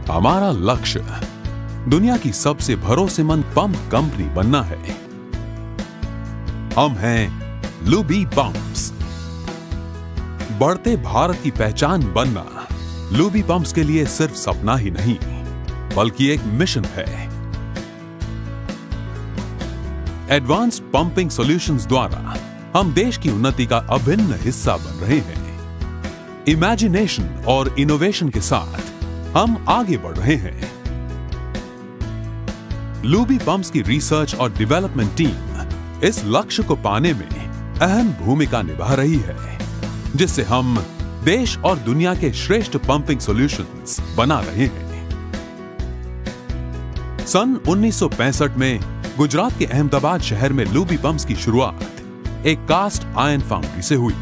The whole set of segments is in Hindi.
हमारा लक्ष्य दुनिया की सबसे भरोसेमंद पंप कंपनी बनना है। हम हैं लुबी पंप्स। बढ़ते भारत की पहचान बनना लुबी पंप्स के लिए सिर्फ सपना ही नहीं बल्कि एक मिशन है। एडवांस्ड पंपिंग सॉल्यूशंस द्वारा हम देश की उन्नति का अभिन्न हिस्सा बन रहे हैं। इमेजिनेशन और इनोवेशन के साथ हम आगे बढ़ रहे हैं। लुबी पंप्स की रिसर्च और डेवलपमेंट टीम इस लक्ष्य को पाने में अहम भूमिका निभा रही है, जिससे हम देश और दुनिया के श्रेष्ठ पंपिंग सॉल्यूशंस बना रहे हैं। सन 1965 में गुजरात के अहमदाबाद शहर में लुबी पंप्स की शुरुआत एक कास्ट आयरन फाउंड्री से हुई।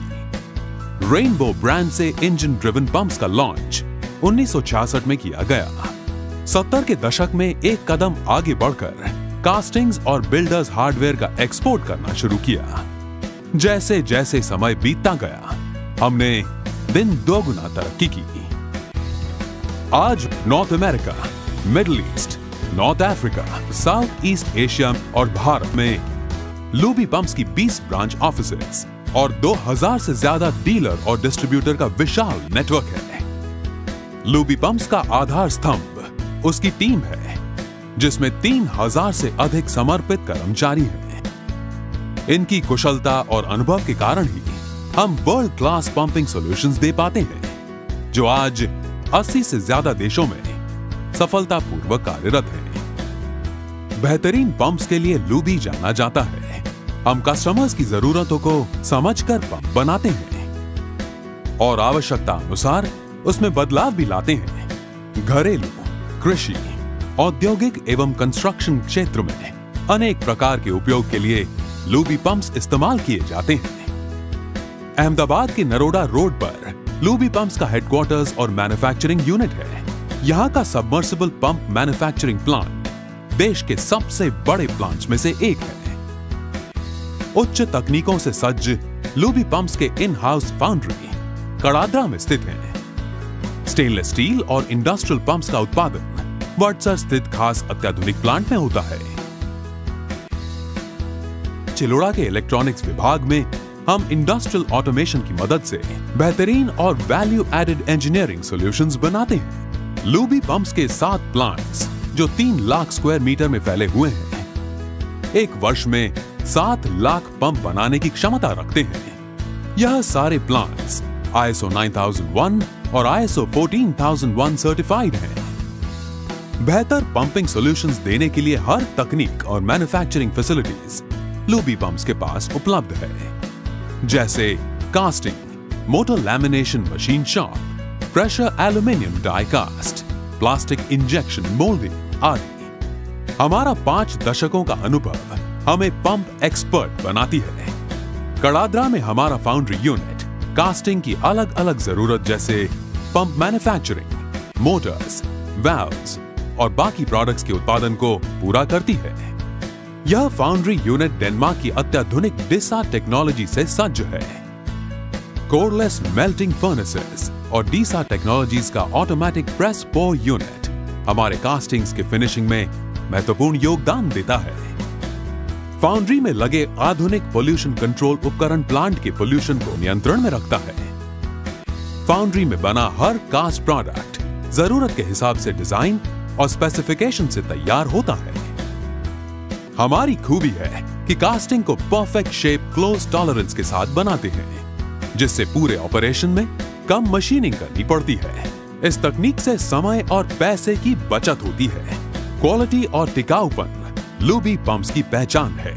रेनबो ब्रांड से इंजन ड्रिवन पंप्स का लॉन्च 1966 में किया गया। 70 के दशक में एक कदम आगे बढ़कर कास्टिंग्स और बिल्डर्स हार्डवेयर का एक्सपोर्ट करना शुरू किया। जैसे जैसे समय बीतता गया, हमने दिन दोगुना तरक्की की। आज north America, middle east, north Africa, south east Asia और भारत में लुबी पंप्स की 20 ब्रांच ऑफिसेस और 2000 से ज्यादा डीलर और डिस्ट्रीब्यूटर का विशाल नेटवर्क है। लुबी पंप्स का आधार स्तंभ उसकी टीम है, जिसमें 3000 से अधिक समर्पित कर्मचारी हैं। इनकी कुशलता और अनुभव के कारण ही हम वर्ल्ड क्लास पंपिंग सॉल्यूशंस दे पाते हैं, जो आज 80 से ज्यादा देशों में सफलतापूर्वक कार्यरत हैं। बेहतरीन पंप्स के लिए लुबी जाना जाता है। हम कस्टमर्स की जरूरतों को समझकर पंप बनाते हैं और आवश्यकता अनुसार उसमें बदलाव भी लाते हैं। घरेलू, कृषि, औद्योगिक एवं कंस्ट्रक्शन क्षेत्र में अनेक प्रकार के उपयोग के लिए लुबी पंप्स इस्तेमाल किए जाते हैं। अहमदाबाद के नरोडा रोड पर लुबी पंप्स का हेडक्वार्टर्स और मैन्युफैक्चरिंग यूनिट है। यहां का सबमर्सिबल पंप मैन्युफैक्चरिंग प्लांट देश के सबसे बड़े प्लांट्स में से एक है। उच्च तकनीकों से सज्ज लुबी पंप्स के इन हाउस फाउंड्री कड़ादरा में स्थित है। स्टेनलेस स्टील और इंडस्ट्रियल पंप्स का उत्पादन वडसर स्थित खास अत्याधुनिक प्लांट में होता है। चिलोड़ा के इलेक्ट्रॉनिक्स विभाग में हम इंडस्ट्रियल ऑटोमेशन की मदद से बेहतरीन और वैल्यू एडेड इंजीनियरिंग सॉल्यूशंस बनाते हैं। लुबी पंप्स के 7 प्लांट्स जो 3 लाख स्क्वायर मीटर में फैले हुए हैं, एक वर्ष में 7 लाख पंप बनाने की क्षमता रखते हैं। यह सारे प्लांट्स ISO 9001 और ISO 14001 सर्टिफाइड हैं। बेहतर पंपिंग सॉल्यूशंस देने के लिए हर तकनीक और मैन्युफैक्चरिंग फैसिलिटीज लुबी पंप्स के पास उपलब्ध है, जैसे casting, motor lamination machine shop, pressure aluminium die cast, plastic injection moulding आदि। हमारा 5 दशकों का अनुभव हमें पंप एक्सपर्ट बनाती है। कड़ादरा में हमारा फाउंड्री यूनिट कास्टिंग की अलग अलग जरूरत जैसे पंप मैन्युफैक्चरिंग, मोटर्स, वाल्व्स और बाकी प्रोडक्ट्स के उत्पादन को पूरा करती है। यह फाउंड्री यूनिट डेनमार्क की अत्याधुनिक डिसा टेक्नोलॉजी से सज्ज है। कोरलेस मेल्टिंग फर्नेसेस और डिसा टेक्नोलॉजीज का ऑटोमेटिक प्रेस पोर यूनिट हमारे कास्टिंग्स के फिनिशिंग में महत्वपूर्ण योगदान देता है। फाउंड्री में लगे आधुनिक पोल्यूशन कंट्रोल उपकरण प्लांट के पोल्यूशन को नियंत्रण में रखता है। फाउंड्री में बना हर कास्ट प्रोडक्ट जरूरत के हिसाब से डिजाइन और स्पेसिफिकेशन से तैयार होता है। हमारी खूबी है कि कास्टिंग को परफेक्ट शेप क्लोज टॉलरेंस के साथ बनाते हैं, जिससे पूरे ऑपरेशन में कम मशीनिंग करनी पड़ती है। इस तकनीक से समय और पैसे की बचत होती है। क्वालिटी और टिकाऊपन लुबी पंप्स की पहचान है।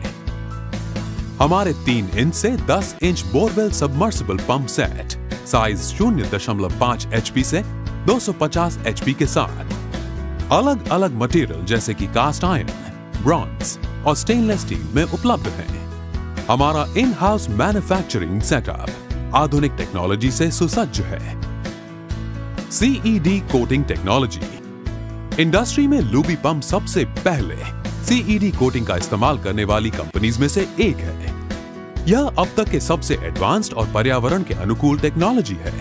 हमारे 3 इंच से 10 inch borewell submersible pump set size 0.5 HP से 250 HP के साथ अलग अलग मटेरियल जैसे कि कास्ट आयरन, ब्रॉन्ज और स्टेनलेस स्टील में उपलब्ध है। हमारा इन हाउस मैन्युफैक्चरिंग सेटअप आधुनिक टेक्नोलॉजी से सुसज्ज है। CED कोटिंग टेक्नोलॉजी इंडस्ट्री में लुबी पंप सबसे पहले CED कोटिंग का इस्तेमाल करने वाली कंपनीज में से एक है। यह अब तक के सबसे एडवांस्ड और पर्यावरण के अनुकूल टेक्नोलॉजी है।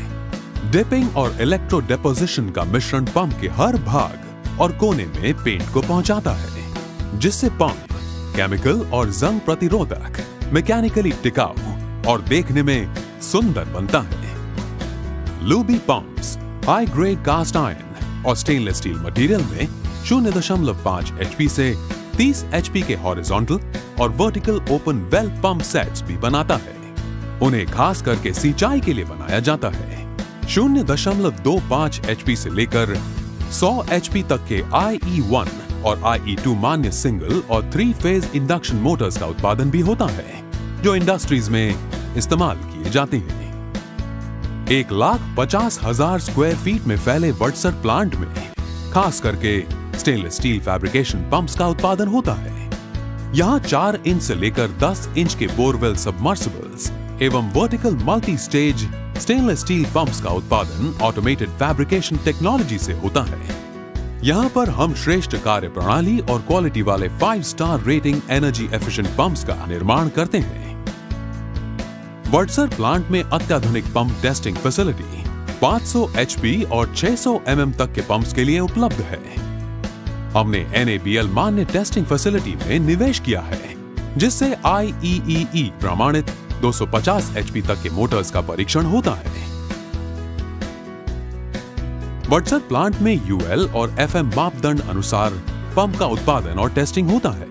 डिपिंग और इलेक्ट्रो डिपोजिशन का मिश्रण पंप के हर भाग और कोने में पेंट को पहुंचाता है, जिससे पंप केमिकल और जंग प्रतिरोधक, मैकेनिकली टिकाऊ और देखने में सुंदर बनता है। Lubi pumps high grade cast iron और स्टेनलेस स्टील मटेरियल में 0.5 HP से 30 HP के हॉरिजॉन्टल और vertical open well pump sets भी बनाता है। उन्हें खास करके सिंचाई के लिए बनाया जाता है। 0.25 HP से लेकर 100 HP तक के IE1 और IE2 मान्य सिंगल और 3 फेज इंडक्शन मोटर्स का उत्पादन भी होता है, जो इंडस्ट्रीज में इस्तेमाल किए जाते हैं। 1,50,000 स्क्वायर फीट में फैले वडसर प्लांट में खास करके स्टेनलेस स्टील फैब्रिकेशन पंप्स का उत्पादन होता है। यहाँ 4 इंच से लेकर 10 इंच के बोरवेल सबमर्सिबल्स एवं vertical multi stage stainless steel pumps का उत्पादन ऑटोमेटेड फैब्रिकेशन टेक्नोलॉजी से होता है। यहाँ पर हम श्रेष्ठ कार्य प्रणाली और क्वालिटी वाले 5 star rating energy efficient pumps का निर्माण करते हैं। वडसर प्लांट में अत्याधुनिक पंप टेस्टिंग फैसिलिटी 500 HP और 600 mm तक के पंप्स के लिए उपलब्ध है। हमने NABL मान्य टेस्टिंग फैसिलिटी में निवेश किया है, जिससे IEEE प्रमाणित 250 HP तक के मोटर्स का परीक्षण होता है। वडसर प्लांट में UL और FM मापदंड अनुसार पंप का उत्पादन और टेस्टिंग होता है।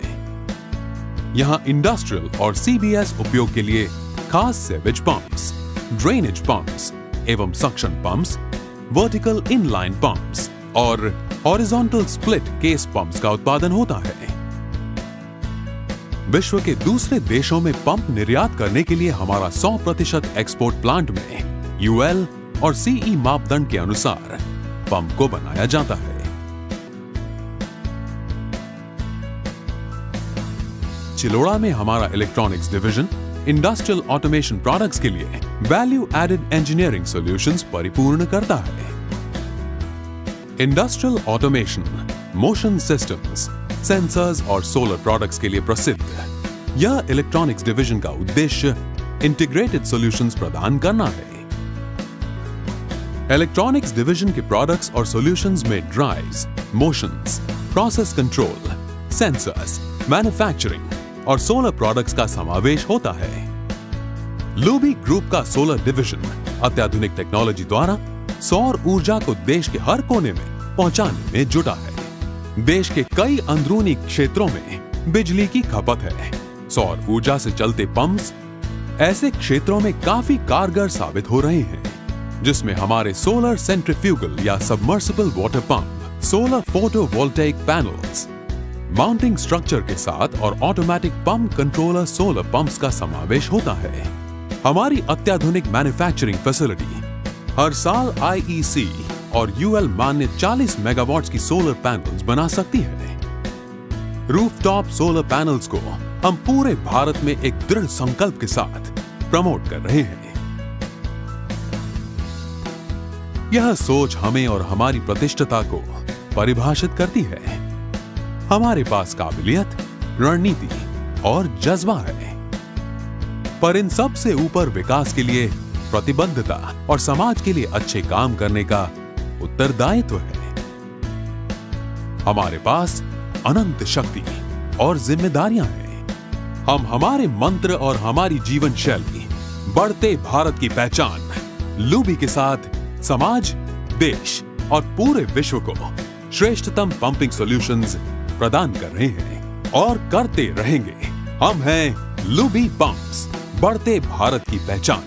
यहां इंडस्ट्रियल और CBS उपयोग के लिए खास सेवेज पंप्स, ड्रेनेज पंप्स एवं suction pumps, vertical inline pumps और हॉरिजॉन्टल स्प्लिट केस पंप्स का उत्पादन होता है। विश्व के दूसरे देशों में पंप निर्यात करने के लिए हमारा 100% एक्सपोर्ट प्लांट में UL और CE मापदंड के अनुसार पंप को बनाया जाता है। चिलोड़ा में हमारा electronics division industrial automation products के लिए वैल्यू एडेड इंजीनियरिंग सॉल्यूशंस परिपूर्ण करता है। Industrial automation, motion systems, sensors और सोलर प्रोडक्ट्स के लिए प्रसिद्ध यह इलेक्ट्रॉनिक्स डिवीजन का उद्देश्य इंटीग्रेटेड सॉल्यूशंस प्रदान करना है। इलेक्ट्रॉनिक्स डिवीजन के प्रोडक्ट्स और सॉल्यूशंस में drives, motions, process control, sensors, manufacturing और सोलर प्रोडक्ट्स का समावेश होता है। लूबी ग्रुप का सोलर डिवीजन अत्याधुनिक टेक्नोलॉजी द्वारा सौर ऊर्जा को देश के हर कोने में पहुंचाने में जुटा है। देश के कई अंदरूनी क्षेत्रों में बिजली की खपत है। सौर ऊर्जा से चलते पंप्स ऐसे क्षेत्रों में काफी कारगर साबित हो रहे हैं, जिसमें हमारे सोलर सेंट्रीफ्यूगल या submersible water pump, solar photovoltaic panels, mounting structure के साथ और automatic pump controller solar pumps का समावेश होता है। हमारी अत्याधुनिक मैन्युफैक्चरिंग फैसिलिटी हर साल IEC और UL मान्य 40 मेगावाट की सोलर पैनल्स बना सकती है। रूफटॉप सोलर पैनल्स को हम पूरे भारत में एक दृढ़ संकल्प के साथ प्रमोट कर रहे हैं। यह सोच हमें और हमारी प्रतिष्ठता को परिभाषित करती है। हमारे पास काबिलियत, रणनीति और जज्बा है, पर इन सब से ऊपर विकास के लिए प्रतिबद्धता और समाज के लिए अच्छे काम करने का उत्तरदायित्व है। हमारे पास अनंत शक्ति और जिम्मेदारियां हैं। हम हमारे मंत्र और हमारी जीवन शैली, बढ़ते भारत की पहचान, लूबी के साथ समाज, देश और पूरे विश्व को श्रेष्ठतम पंपिंग सॉल्यूशंस प्रदान कर रहे हैं और करते रहेंगे। हम हैं लूबी पंप्स, बढ़ते भारत की पहचान।